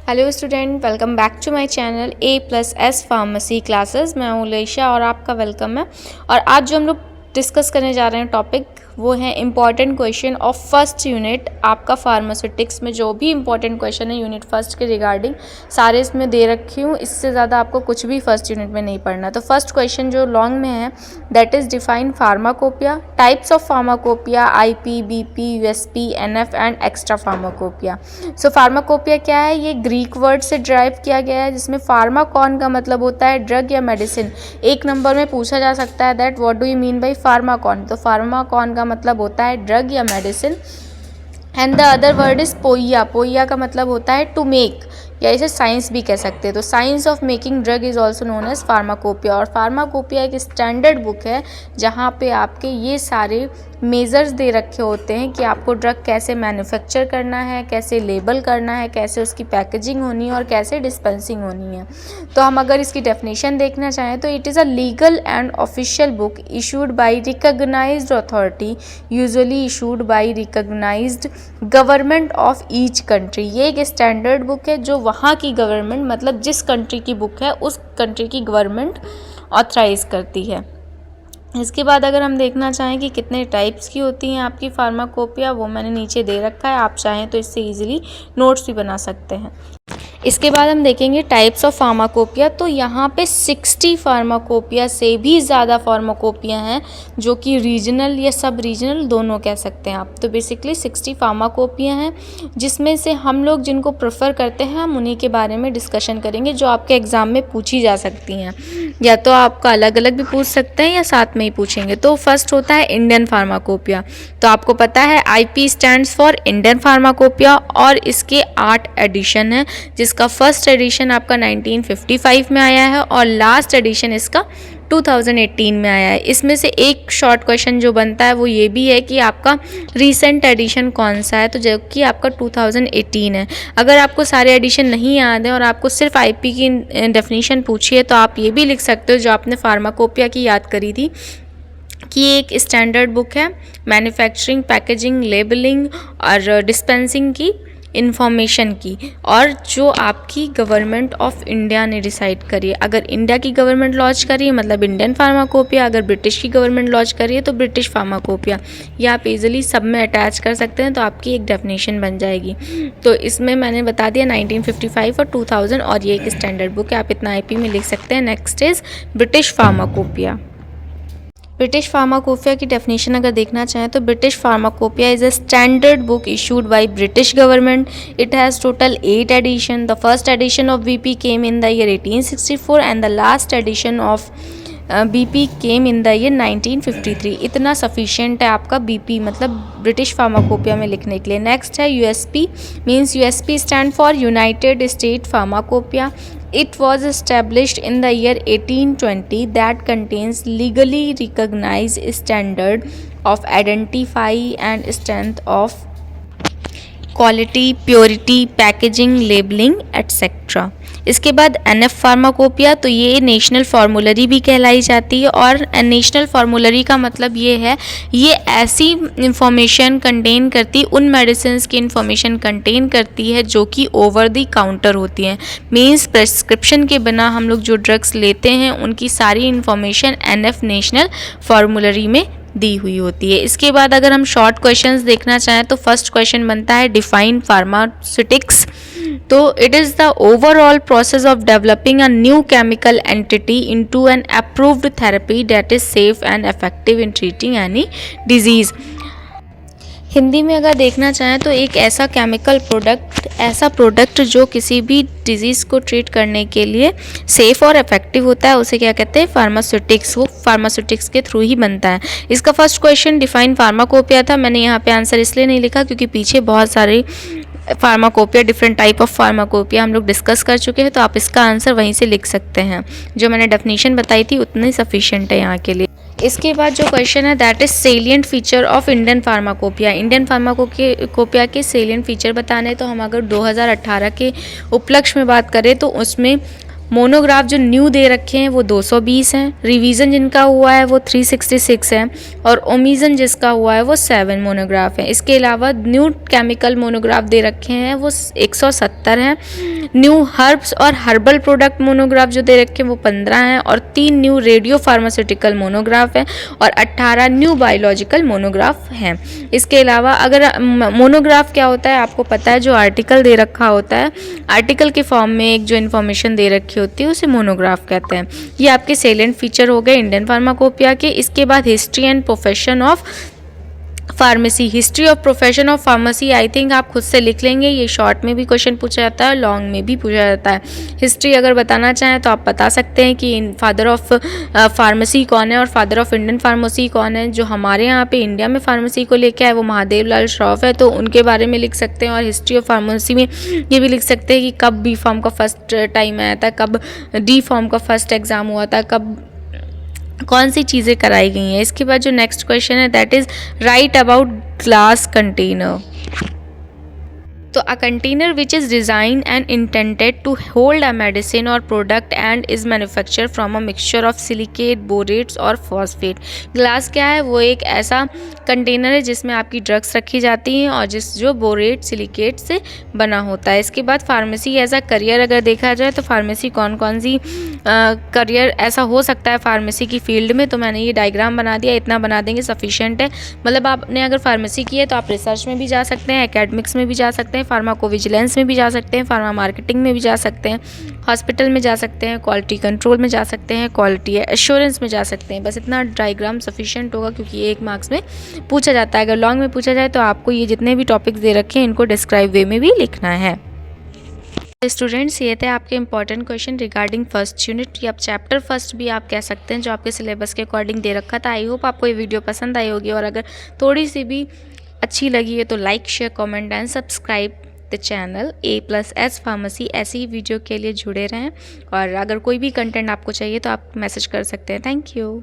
Hello student, welcome back to my channel A+S pharmacy classes. मैं हूँ लेशा और आपका वेलकम है। और आज जो हम लोग डिस्कस करने जा रहे हैं टॉपिक वो है important question of first unit. आपका फार्मास्यूटिक्स में जो भी इम्पॉर्टेंट क्वेश्चन है यूनिट फर्स्ट के रिगार्डिंग सारे इसमें दे रखी हूँ। इससे ज़्यादा आपको कुछ भी फर्स्ट यूनिट में नहीं पढ़ना। तो फर्स्ट क्वेश्चन जो लॉन्ग में है that is define pharmacopoeia, types of pharmacopoeia, IP, BP, USP, NF and extra pharmacopoeia. So pharmacopoeia क्या है? ये ग्रीक वर्ड से ड्राइव किया गया है जिसमें फार्माकॉन का मतलब होता है ड्रग या मेडिसिन। एक नंबर में पूछा जा सकता है that what do you mean by pharmakon. तो फार्माकॉन का मतलब होता है ड्रग या medicine. And the other word is poeia. Poeia का मतलब होता है टू मेक, या इसे साइंस भी कह सकते हैं। तो science of making drug is also known as pharmacopoeia. और फार्माकोपिया एक स्टैंडर्ड बुक है जहाँ पे आपके ये सारे मेजर्स दे रखे होते हैं कि आपको ड्रग कैसे मैन्युफैक्चर करना है, कैसे लेबल करना है, कैसे उसकी पैकेजिंग होनी है और कैसे डिस्पेंसिंग होनी है। तो हम अगर इसकी डेफिनेशन देखना चाहें तो it is a legal and official book issued by recognised authority, usually issued by recognised government of each country. ये एक स्टैंडर्ड बुक है जो वहाँ की गवर्नमेंट, मतलब जिस कंट्री की बुक है उस कंट्री की गवर्नमेंट ऑथराइज करती है। इसके बाद अगर हम देखना चाहें कि कितने टाइप्स की होती हैं आपकी फार्माकोपिया, वो मैंने नीचे दे रखा है। आप चाहें तो इससे इजीली नोट्स भी बना सकते हैं। इसके बाद हम देखेंगे टाइप्स ऑफ फार्माकोपिया। तो यहाँ पे 60 फार्माकोपिया से भी ज़्यादा फार्माकोपिया हैं जो कि रीजनल या सब रीजनल दोनों कह सकते हैं आप। तो बेसिकली 60 फार्माकोपिया हैं जिसमें से हम लोग जिनको प्रेफर करते हैं हम उन्हीं के बारे में डिस्कशन करेंगे जो आपके एग्ज़ाम में पूछी जा सकती हैं। या तो आपका अलग अलग भी पूछ सकते हैं या साथ में ही पूछेंगे। तो फर्स्ट होता है इंडियन फार्माकोपिया। तो आपको पता है IP stands for Indian pharmacopoeia और इसके 8 एडिशन है जिसका फर्स्ट एडिशन आपका 1955 में आया है और लास्ट एडिशन इसका 2018 में आया है। इसमें से एक शॉर्ट क्वेश्चन जो बनता है वो ये भी है कि आपका रीसेंट एडिशन कौन सा है, तो जो कि आपका 2018 है। अगर आपको सारे एडिशन नहीं याद है और आपको सिर्फ IP की डेफिनेशन पूछी है तो आप ये भी लिख सकते हो जो आपने फार्माकोपिया की याद करी थी कि ये एक स्टैंडर्ड बुक है मैन्युफैक्चरिंग, पैकेजिंग, लेबलिंग और डिस्पेंसिंग की इंफॉर्मेशन की, और जो आपकी गवर्नमेंट ऑफ इंडिया ने डिसाइड करी है। अगर इंडिया की गवर्नमेंट लॉन्च करी है मतलब इंडियन फार्माकोपिया, अगर ब्रिटिश की गवर्नमेंट लॉन्च करी है तो ब्रिटिश फार्माकोपिया। ये आप इजीली सब में अटैच कर सकते हैं तो आपकी एक डेफिनेशन बन जाएगी। तो इसमें मैंने बता दिया 1955 और 2000, और ये एक स्टैंडर्ड बुक है, आप इतना IP में लिख सकते हैं। Next is British pharmacopoeia. British pharmacopoeia की डेफिनेशन अगर देखना चाहें तो British pharmacopoeia is a standard book issued by British government. It has total 8 edition. The first edition of BP came in the year 1864 and the last edition of BP came in the year 1953। इतना sufficient है आपका BP मतलब British pharmacopoeia में लिखने के लिए। Next है USP, means USP stand for United state pharmacopoeia. It was established in the year 1820 that contains legally recognized standard of identify and strength of quality, purity, packaging, labelling etcetera. इसके बाद NF pharmacopoeia, तो ये national फार्मूलरी भी कहलाई जाती है। और national फार्मूलरी का मतलब ये है ये ऐसी इंफॉर्मेशन कंटेन करती, उन मेडिसिन की इंफॉर्मेशन कंटेन करती है जो कि ओवर द काउंटर होती हैं। मीन्स प्रेस्क्रिप्शन के बिना हम लोग जो ड्रग्स लेते हैं उनकी सारी इंफॉर्मेशन NF नेशनल फार्मूलरी में दी हुई होती है। इसके बाद अगर हम शॉर्ट क्वेश्चंस देखना चाहें तो फर्स्ट क्वेश्चन बनता है डिफाइन फार्मास्यूटिक्स। तो it is the overall process of developing a new chemical entity into an approved therapy that is safe and effective in treating any disease. Hindi में अगर देखना चाहें तो एक ऐसा केमिकल प्रोडक्ट, ऐसा प्रोडक्ट जो किसी भी डिजीज़ को ट्रीट करने के लिए सेफ़ और इफेक्टिव होता है, उसे क्या कहते हैं? फार्मास्यूटिक्स। वो फार्मास्यूटिक्स के थ्रू ही बनता है। इसका फर्स्ट क्वेश्चन डिफाइन फार्माकोपिया था। मैंने यहाँ पे आंसर इसलिए नहीं लिखा क्योंकि पीछे बहुत सारे pharmacopoeia, different type of pharmacopoeia हम लोग डिस्कस कर चुके हैं, तो आप इसका आंसर वहीं से लिख सकते हैं। जो मैंने डेफिनेशन बताई थी उतनी सफिशिएंट है यहाँ के लिए। इसके बाद जो क्वेश्चन है that is salient feature of Indian pharmacopoeia. Indian pharmacopoeia के सेलिएंट फीचर बताने, तो हम अगर 2018 के उपलक्ष्य में बात करें तो उसमें मोनोग्राफ जो न्यू दे रखे हैं वो 220 हैं, रिवीजन जिनका हुआ है वो 366 है और ओमिजन जिसका हुआ है वो 7 मोनोग्राफ है। इसके अलावा न्यू केमिकल मोनोग्राफ दे रखे हैं वो 170 हैं। न्यू हर्ब्स और हर्बल प्रोडक्ट मोनोग्राफ जो दे रखे हैं वो 15 हैं, और 3 न्यू रेडियो फार्मास्यूटिकल मोनोग्राफ हैं, और 18 न्यू बायोलॉजिकल मोनोग्राफ हैं। इसके अलावा अगर मोनोग्राफ क्या होता है आपको पता है, जो आर्टिकल दे रखा होता है, आर्टिकल के फॉर्म में एक जो इन्फॉर्मेशन दे रखी होती है उसे मोनोग्राफ कहते हैं। ये आपके सेलेंट फीचर हो गए इंडियन फार्माकोपिया के। इसके बाद history and profession of pharmacy, history of profession of pharmacy I think आप खुद से लिख लेंगे, ये शॉर्ट में भी क्वेश्चन पूछा जाता है, लॉन्ग में भी पूछा जाता है। हिस्ट्री अगर बताना चाहें तो आप बता सकते हैं कि फादर ऑफ फार्मेसी कौन है और फादर ऑफ इंडियन फार्मेसी कौन है। जो हमारे यहाँ पे इंडिया में फार्मेसी को लेके आए वो महादेव लाल श्रॉफ है, तो उनके बारे में लिख सकते हैं। और हिस्ट्री ऑफ फार्मेसी में ये भी लिख सकते हैं कि कब बी फॉर्म का फर्स्ट टाइम आया था, कब डी फॉर्म का फर्स्ट एग्ज़ाम हुआ था, कब कौन सी चीज़ें कराई गई हैं। इसके बाद जो नेक्स्ट क्वेश्चन है that is right about glass container. तो a container which is design and intended to hold a medicine or product and is manufacture from a mixture of silicate, borates or phosphate. Glass क्या है, वो एक ऐसा container है जिसमें आपकी drugs रखी जाती हैं और जो बोरेट सिलिकेट से बना होता है। इसके बाद फार्मेसी एज अ करियर अगर देखा जाए तो फार्मेसी कौन कौन सी करियर ऐसा हो सकता है फार्मेसी की फील्ड में, तो मैंने ये डायग्राम बना दिया, इतना बना देंगे सफिशिएंट है। मतलब आपने अगर फार्मेसी की है तो आप रिसर्च में भी जा सकते हैं, एकेडमिक्स में भी जा सकते हैं, फार्माकोविजिलेंस में भी जा सकते हैं, फार्मा मार्केटिंग में भी जा सकते हैं, हॉस्पिटल में जा सकते हैं, क्वालिटी कंट्रोल में जा सकते हैं, क्वालिटी एश्योरेंस में जा सकते हैं। बस इतना डायग्राम सफिशिएंट होगा क्योंकि एक मार्क्स में पूछा जाता है। अगर लॉन्ग में पूछा जाए तो आपको ये जितने भी टॉपिक्स दे रखे हैं इनको डिस्क्राइब वे में भी लिखना है। स्टूडेंट्स, ये थे आपके important question regarding first unit या चैप्टर फर्स्ट भी आप कह सकते हैं, जो आपके सिलेबस के अकॉर्डिंग दे रखा था। आई होप आपको ये वीडियो पसंद आई होगी, और अगर थोड़ी सी भी अच्छी लगी है तो like, share, comment and subscribe the channel A+S pharmacy. ऐसी ही वीडियो के लिए जुड़े रहें, और अगर कोई भी कंटेंट आपको चाहिए तो आप मैसेज कर सकते हैं। Thank you.